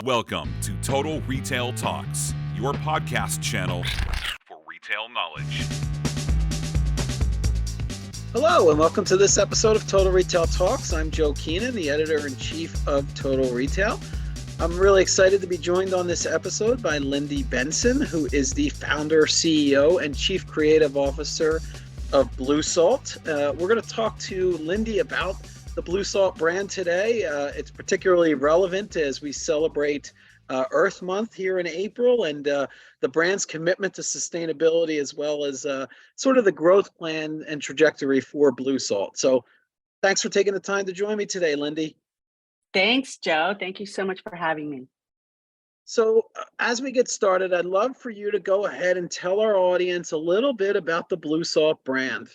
Welcome to Total Retail Talks, your podcast channel for retail knowledge. Hello, and welcome to this episode of Total Retail Talks. I'm Joe Keenan, the editor-in-chief of Total Retail. I'm really excited to be joined on this episode by Lyndie Benson, who is the founder, CEO, and chief creative officer of Bleusalt. We're going to talk to Lyndie about the Bleusalt brand today. It's particularly relevant as we celebrate Earth Month here in April, and the brand's commitment to sustainability, as well as sort of the growth plan and trajectory for Bleusalt. So thanks for taking the time to join me today, Lyndie. Thanks, Joe. Thank you so much for having me. So as we get started, I'd love for you to go ahead and tell our audience a little bit about the Bleusalt brand.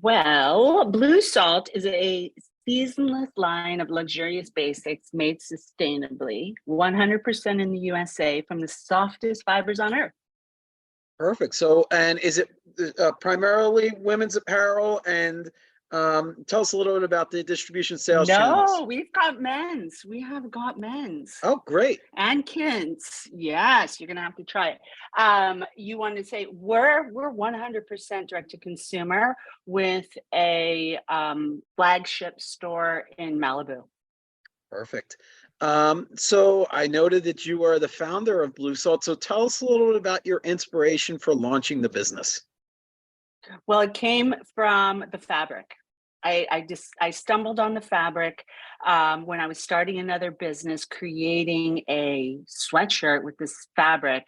Well, Bleusalt is a seasonless line of luxurious basics made sustainably, 100% in the USA from the softest fibers on earth. Perfect. So, and is it primarily women's apparel? And tell us a little bit about the distribution sales channels. No, we've got men's. We have got men's. Oh, great. And kids. Yes, you're going to have to try it. You want to say we're 100% direct to consumer with a flagship store in Malibu. Perfect. So I noted that you are the founder of Bleusalt. So tell us a little bit about your inspiration for launching the business. Well, it came from the fabric. I stumbled on the fabric when I was starting another business, creating a sweatshirt with this fabric,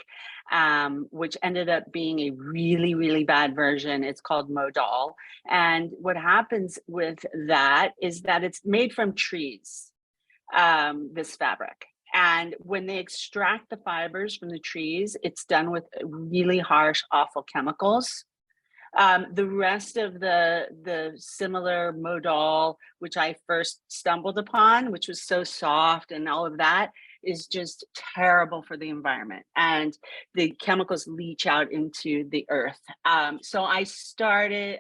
which ended up being a really, really bad version. It's called modal. And what happens with that is that it's made from trees, this fabric. And when they extract the fibers from the trees, it's done with really harsh, awful chemicals. The rest of the similar modal, which I first stumbled upon, which was so soft and all of that, is just terrible for the environment. And the chemicals leach out into the earth. So I started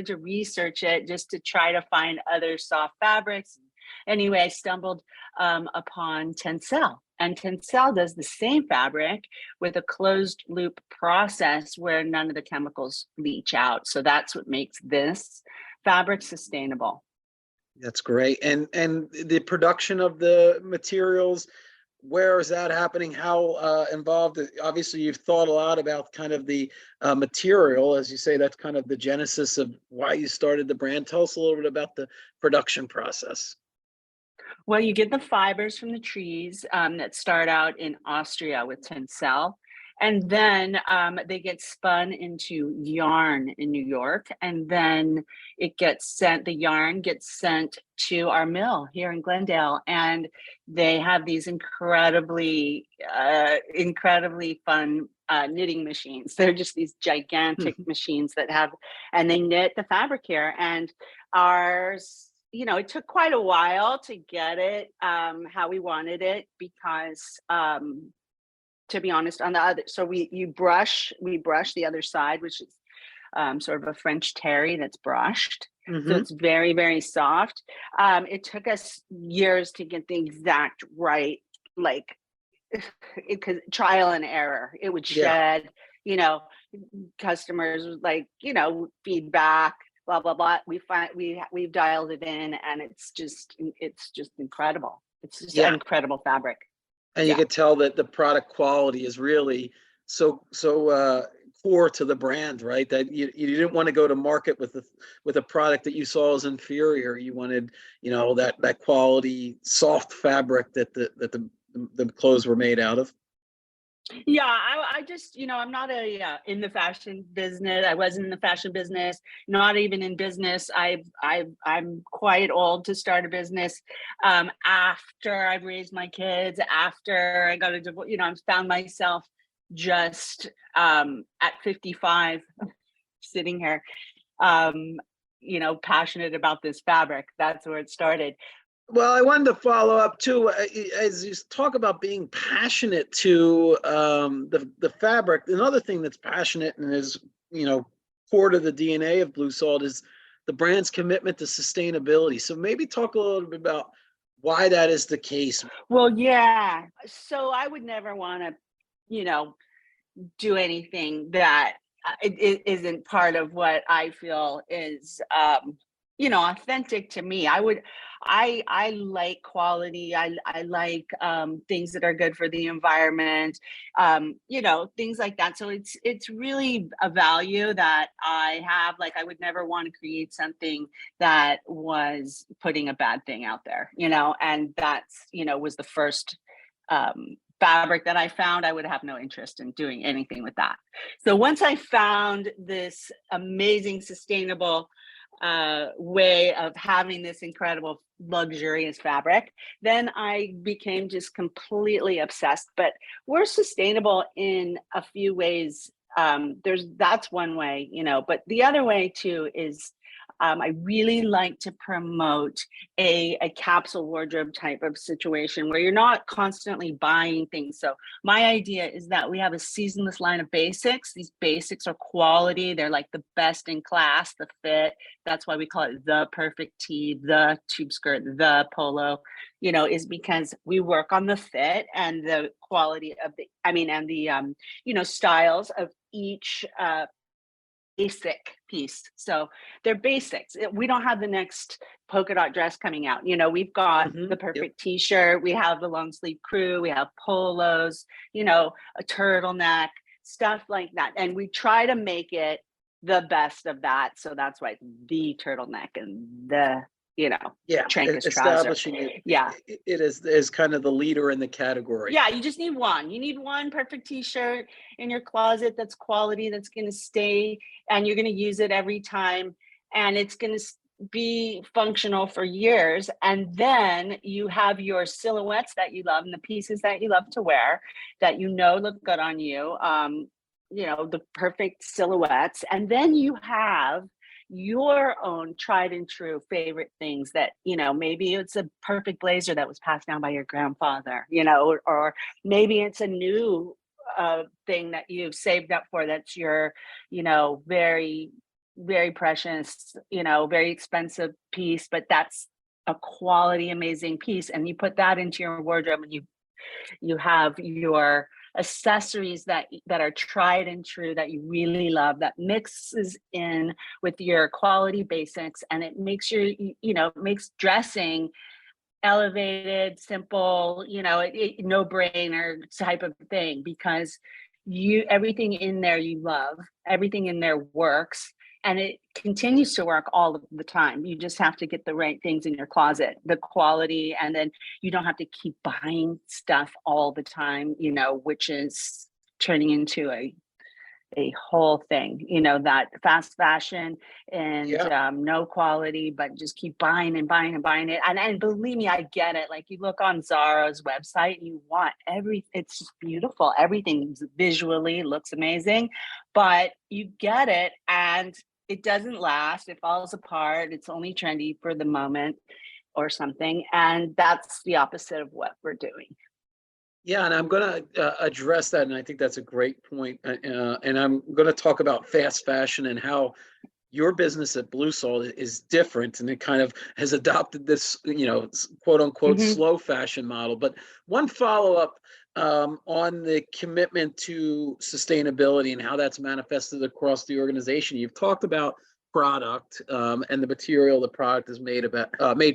to research it just to try to find other soft fabrics. Anyway, I stumbled upon Tencel. And Tencel does the same fabric with a closed loop process where none of the chemicals leach out. So that's what makes this fabric sustainable. That's great. And the production of the materials, where is that happening? How involved? Obviously, you've thought a lot about kind of the material. As you say, that's kind of the genesis of why you started the brand. Tell us a little bit about the production process. Well, you get the fibers from the trees that start out in Austria with Tencel, and then they get spun into yarn in New York, and then the yarn gets sent to our mill here in Glendale, and they have these incredibly fun knitting machines. They're just these gigantic machines and they knit the fabric here, and ours, it took quite a while to get it how we wanted it, because to be honest, on the other, so we brush the other side, which is sort of a French terry that's brushed. So it's very, very soft. It took us years to get the exact right, because trial and error. It would shed, customers would feedback, blah, blah, blah. We've dialed it in, and it's just incredible. It's just an incredible fabric. And you can tell that the product quality is really so core to the brand, right? That you didn't want to go to market with a product that you saw as inferior. You wanted, that quality soft fabric that the clothes were made out of. Yeah, I just, I'm not in the fashion business. I wasn't in the fashion business, not even in business. I'm quite old to start a business. After I've raised my kids, after I got a divorce, I found myself just at 55 sitting here, passionate about this fabric. That's where it started. Well, I wanted to follow up too, as you talk about being passionate to the fabric. Another thing that's passionate and is, core to the DNA of Bleusalt is the brand's commitment to sustainability. So maybe talk a little bit about why that is the case. Well, yeah. So I would never want to, do anything that it isn't part of what I feel is, authentic to me. I like quality. I like things that are good for the environment, things like that. So it's really a value that I have. Like, I would never want to create something that was putting a bad thing out there, and that's, was the first fabric that I found. I would have no interest in doing anything with that. So once I found this amazing, sustainable way of having this incredible luxurious fabric, then I became just completely obsessed. But we're sustainable in a few ways. That's one way, but the other way too is, I really like to promote a capsule wardrobe type of situation where you're not constantly buying things. So my idea is that we have a seasonless line of basics. These basics are quality. They're like the best in class, the fit. That's why we call it the perfect tee, the tube skirt, the polo, is because we work on the fit and the quality of styles of each basic piece. So they're basics. We don't have the next polka dot dress coming out. We've got the Yep. perfect t-shirt, we have the long sleeve crew, we have polos, a turtleneck, stuff like that. And we try to make it the best of that. So that's why it's the turtleneck and the, Trancas trouser. Establishing it, Yeah. it is kind of the leader in the category. Yeah, you just need one. You need one perfect t-shirt in your closet that's quality, that's going to stay, and you're going to use it every time, and it's going to be functional for years. And then you have your silhouettes that you love and the pieces that you love to wear that look good on you. The perfect silhouettes, and then you have your own tried and true favorite things that, maybe it's a perfect blazer that was passed down by your grandfather, or maybe it's a new thing that you've saved up for, that's your, very, very precious, very expensive piece, but that's a quality, amazing piece. And you put that into your wardrobe, and you have your accessories that are tried and true, that you really love, that mixes in with your quality basics, and it makes makes dressing elevated, simple, no brainer type of thing, because everything in there you love, everything in there works, and it continues to work all of the time. You just have to get the right things in your closet, the quality, and then you don't have to keep buying stuff all the time, which is turning into a whole thing, that fast fashion and no quality, but just keep buying and buying and buying it. And believe me, I get it. Like, you look on Zara's website, you want it's just beautiful. Everything visually looks amazing, but you get it and it doesn't last. It falls apart. It's only trendy for the moment or something. And that's the opposite of what we're doing. Yeah, and I'm going to address that, and I think that's a great point. And I'm going to talk about fast fashion and how your business at Bleusalt is different, and it kind of has adopted this, quote unquote, slow fashion model. But one follow up on the commitment to sustainability and how that's manifested across the organization. You've talked about product and the material the product is made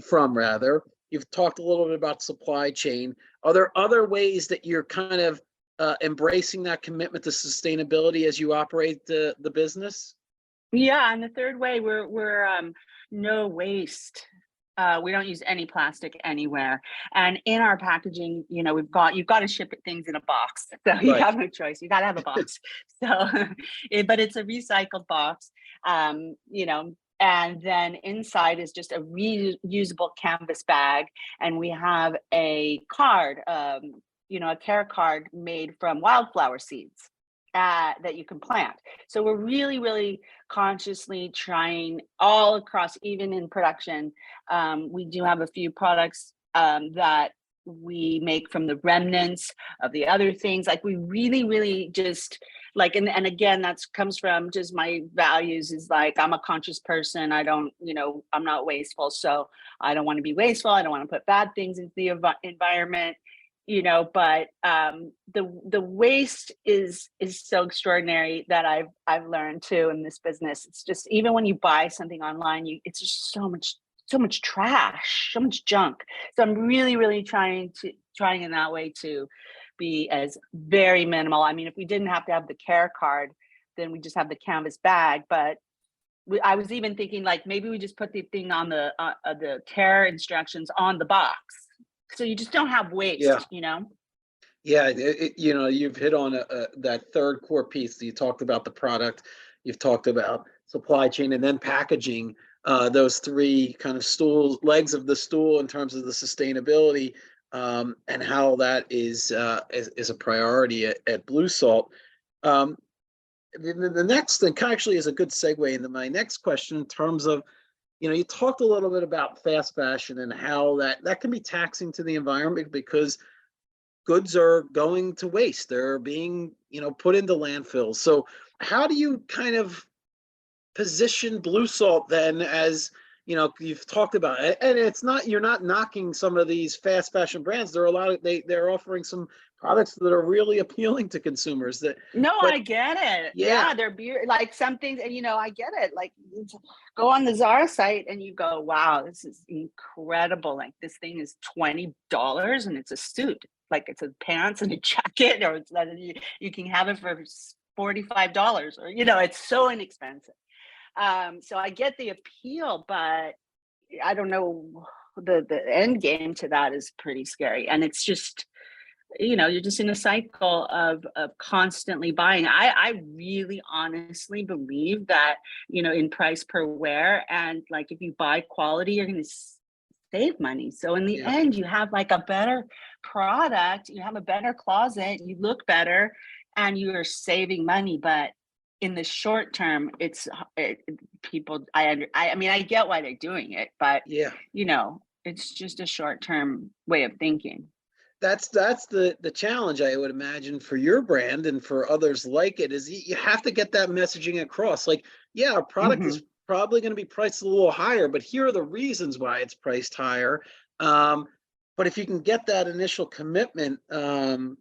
from, rather. You've talked a little bit about supply chain. Are there other ways that you're kind of embracing that commitment to sustainability as you operate the business? Yeah, and the third way, we're no waste. We don't use any plastic anywhere, and in our packaging, you've got to ship things in a box, so you have no choice. You got to have a box. So, but it's a recycled box, and then inside is just a reusable canvas bag, and we have a card, a care card made from wildflower seeds that you can plant. So we're really, really consciously trying all across, even in production. We do have a few products that we make from the remnants of the other things. Like we really, really just like, and again, that's comes from just my values is like, I'm a conscious person. I don't, I'm not wasteful. So I don't want to be wasteful. I don't want to put bad things into the environment, but the waste is so extraordinary that I've learned too in this business. It's just, even when you buy something online, it's just so much trash, so much junk. So I'm really, really trying in that way to be as very minimal. I mean, if we didn't have to have the care card, then we just have the canvas bag. But I was even thinking like maybe we just put the thing on the care instructions on the box, so you just don't have waste. Yeah, you've hit on that third core piece. You talked about the product, you've talked about supply chain, and then packaging. Those three kind of legs of the stool in terms of the sustainability, and how that is a priority at Bleusalt. The next thing actually is a good segue into my next question in terms of, you talked a little bit about fast fashion and how that can be taxing to the environment because goods are going to waste. They're being, put into landfills. So how do you kind of position Bleusalt then as, you've talked about it, and you're not knocking some of these fast fashion brands. There are they're offering some products that are really appealing to consumers I get it. Yeah. They're like some things, and I get it. Like you go on the Zara site and you go, wow, this is incredible. Like this thing is $20 and it's a suit. Like it's a pants and a jacket, or you can have it for $45, or it's so inexpensive. So I get the appeal, but I don't know, the end game to that is pretty scary. And it's just, you're just in a cycle of constantly buying. I really honestly believe that, in price per wear, and like if you buy quality, you're going to save money. So in the end, you have like a better product, you have a better closet, you look better, and you are saving money. But in the short term, people, I mean, I get why they're doing it, but it's just a short-term way of thinking. That's the challenge, I would imagine, for your brand and for others like it, is you have to get that messaging across. Like, our product is probably going to be priced a little higher, but here are the reasons why it's priced higher. But if you can get that initial commitment, that's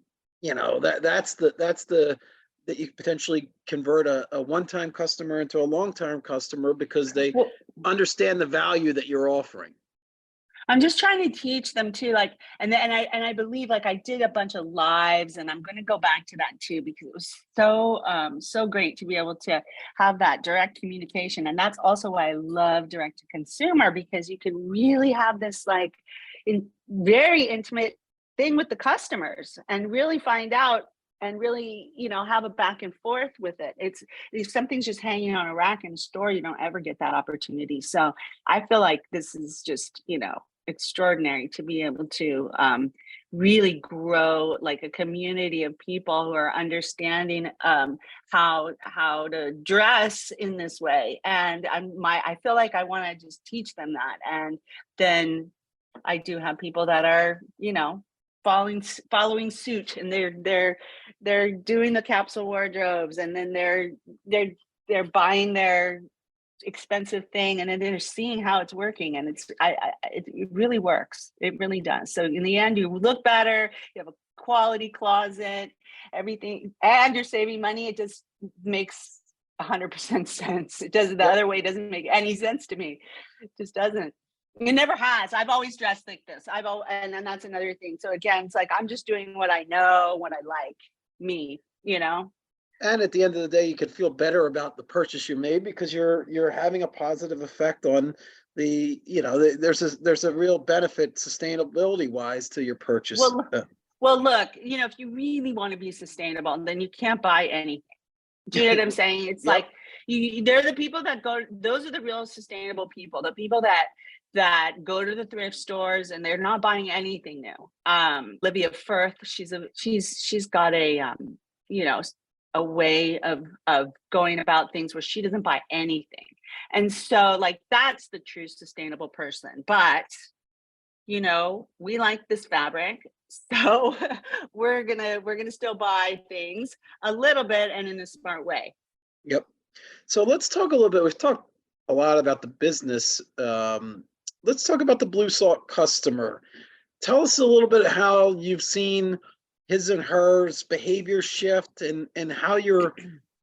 that you potentially convert a one-time customer into a long-term customer because they understand the value that you're offering. I'm just trying to teach them too, like, and I believe, like, I did a bunch of lives, and I'm going to go back to that too, because it was so great to be able to have that direct communication. And that's also why I love direct to consumer, because you can really have this like very intimate thing with the customers and really find out and really, have a back and forth with it. It's if something's just hanging on a rack in a store, you don't ever get that opportunity. So I feel like this is just, extraordinary to be able to really grow like a community of people who are understanding how to dress in this way. And I feel like I want to just teach them that. And then I do have people that are, following suit, and they're doing the capsule wardrobes, and then they're buying their expensive thing, and then they're seeing how it's working, and it really works. It really does. So in the end, you look better, you have a quality closet, everything, and you're saving money. It just makes 100% sense. It doesn't. The other way doesn't make any sense to me. It just doesn't. It never has. I've always dressed like this. And that's another thing. So again, it's like I'm just doing what I know, what I like, me, And at the end of the day, you can feel better about the purchase you made because you're having a positive effect on there's a real benefit sustainability wise to your purchase. Well, look, if you really want to be sustainable, then you can't buy anything. Do you know what I'm saying? It's like they're the people that go. Those are the real sustainable people. The people that go to the thrift stores and they're not buying anything new. Olivia Firth, she's got a way of going about things where she doesn't buy anything. And so like that's the true sustainable person. But we like this fabric, so we're gonna still buy things a little bit and in a smart way. Yep. So let's talk a little bit. We've talked a lot about the business. Let's talk about the Bleusalt customer. Tell us a little bit how you've seen his and hers behavior shift, and how you're,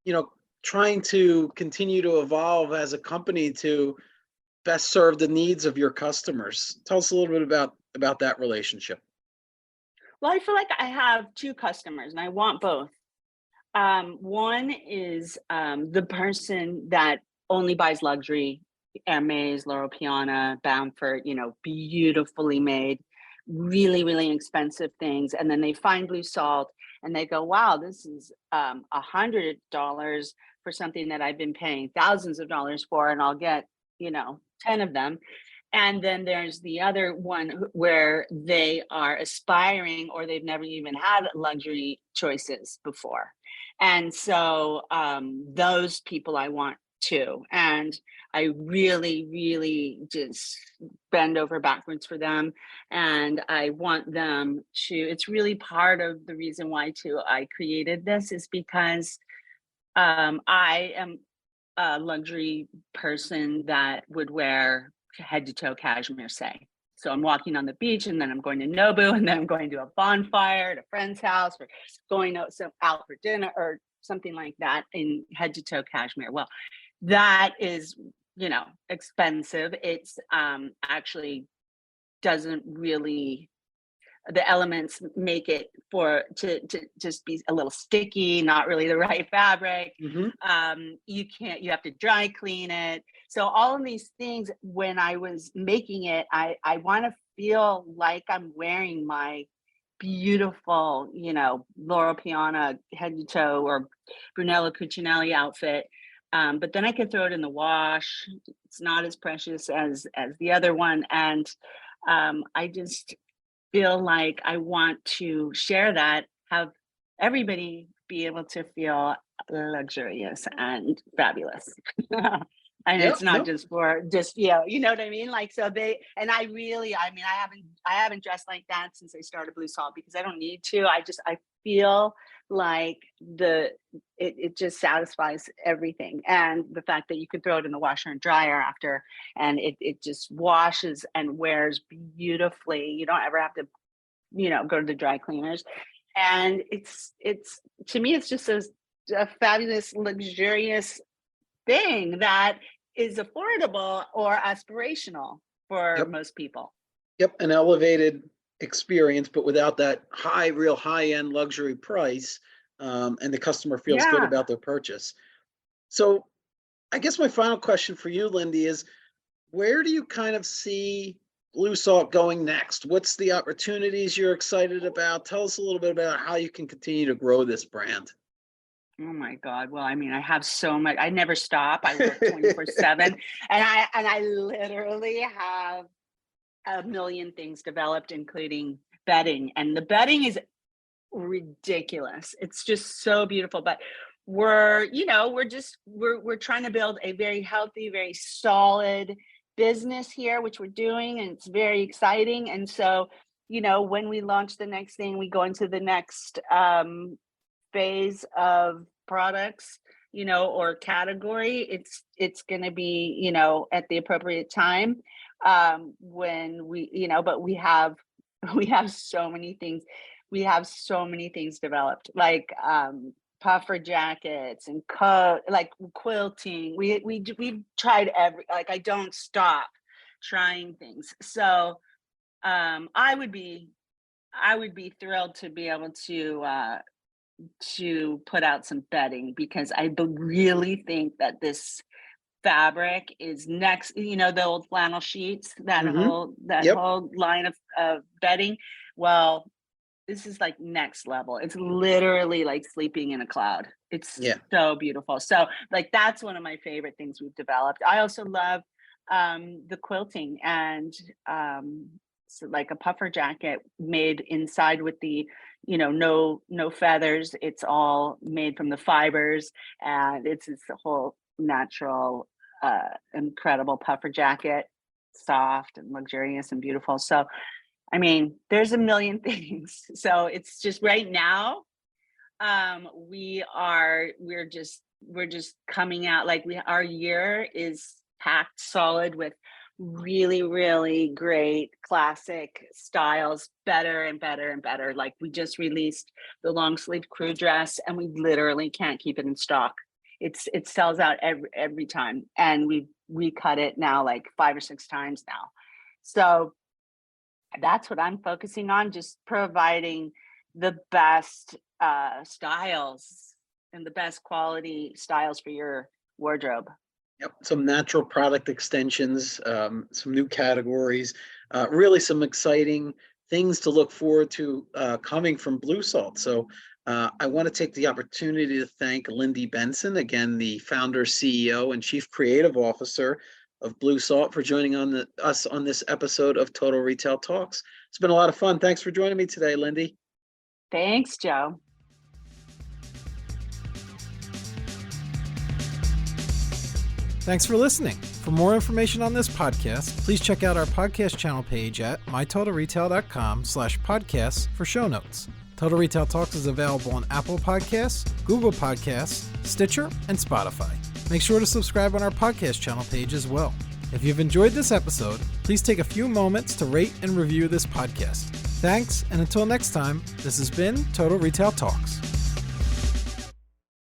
you know, trying to continue to evolve as a company to best serve the needs of your customers. Tell us a little bit about that relationship. Well, I feel like I have two customers, and I want both. One is the person that only buys luxury, Hermes, Loro Piana, Bamford, beautifully made, really, really expensive things. And then they find Blue Salt and they go, wow, this is $100 for something that I've been paying thousands of dollars for, and I'll get, 10 of them. And then there's the other one where they are aspiring or they've never even had luxury choices before. And so those people I want too. And I really, really just bend over backwards for them. And I want them to, it's really part of the reason why too I created this, is because I am a luxury person that would wear head to toe cashmere, say. So I'm walking on the beach and then I'm going to Nobu and then I'm going to a bonfire at a friend's house or going out for dinner or something like that in head to toe cashmere. Well, that is, expensive. It's actually doesn't really, the elements make it to just be a little sticky, not really the right fabric. Mm-hmm. You have to dry clean it. So all of these things, when I was making it, I want to feel like I'm wearing my beautiful, Loro Piana head to toe or Brunello Cucinelli outfit. But then I could throw it in the wash. It's not as precious as the other one. And I just feel like I want to share that, have everybody be able to feel luxurious and fabulous. And it's Yep. not No. just for you know what I mean? Like, so I haven't dressed like that since I started Blue Salt because I don't need to. I feel like it just satisfies everything. And the fact that you could throw it in the washer and dryer after, and it just washes and wears beautifully. You don't ever have to, go to the dry cleaners. And it's to me, it's just a fabulous, luxurious thing that is affordable or aspirational for Yep. most people. Yep. An elevated experience, but without that real high end luxury price, and the customer feels good Yeah. about their purchase. So, I guess my final question for you, Lyndie, is where do you kind of see Blue Salt going next? What's the opportunities you're excited about? Tell us a little bit about how you can continue to grow this brand. Oh my God. Well, I mean, I have so much. I never stop. I work 24/7, and I literally have a million things developed, including bedding. And the bedding is ridiculous. It's just so beautiful. But we're trying to build a very healthy, very solid business here, which we're doing, and it's very exciting. And so, when we launch the next thing, we go into the next phase of products, or category. It's going to be, at the appropriate time, when but we have we have so many things. We have so many things developed, like puffer jackets and like quilting. We've tried like, I don't stop trying things. So I would be thrilled to be able to put out some bedding, because I really think that this fabric is next. The old flannel sheets, that Mm-hmm. Yep. whole line of bedding. Well, this is like next level. It's literally like sleeping in a cloud. It's Yeah. so beautiful. So like, that's one of my favorite things we've developed. I also love the quilting, and so like a puffer jacket made inside with the, no feathers. It's all made from the fibers, and it's a whole natural, incredible puffer jacket, soft and luxurious and beautiful. So I mean, there's a million things. So it's just right now, we're just coming out, like our year is packed solid with really, really great classic styles, better and better and better. Like we just released the long sleeve crew dress and we literally can't keep it in stock. It sells out every time, and we recut it now like 5 or 6 times now. So that's what I'm focusing on, just providing the best styles and the best quality styles for your wardrobe. Yep, some natural product extensions, some new categories, really some exciting things to look forward to coming from Bleusalt. So I want to take the opportunity to thank Lyndie Benson, again, the founder, CEO, and Chief Creative Officer of Bleusalt, for joining us on this episode of Total Retail Talks. It's been a lot of fun. Thanks for joining me today, Lyndie. Thanks, Joe. Thanks for listening. For more information on this podcast, please check out our podcast channel page at mytotalretail.com/podcasts for show notes. Total Retail Talks is available on Apple Podcasts, Google Podcasts, Stitcher, and Spotify. Make sure to subscribe on our podcast channel page as well. If you've enjoyed this episode, please take a few moments to rate and review this podcast. Thanks, and until next time, this has been Total Retail Talks.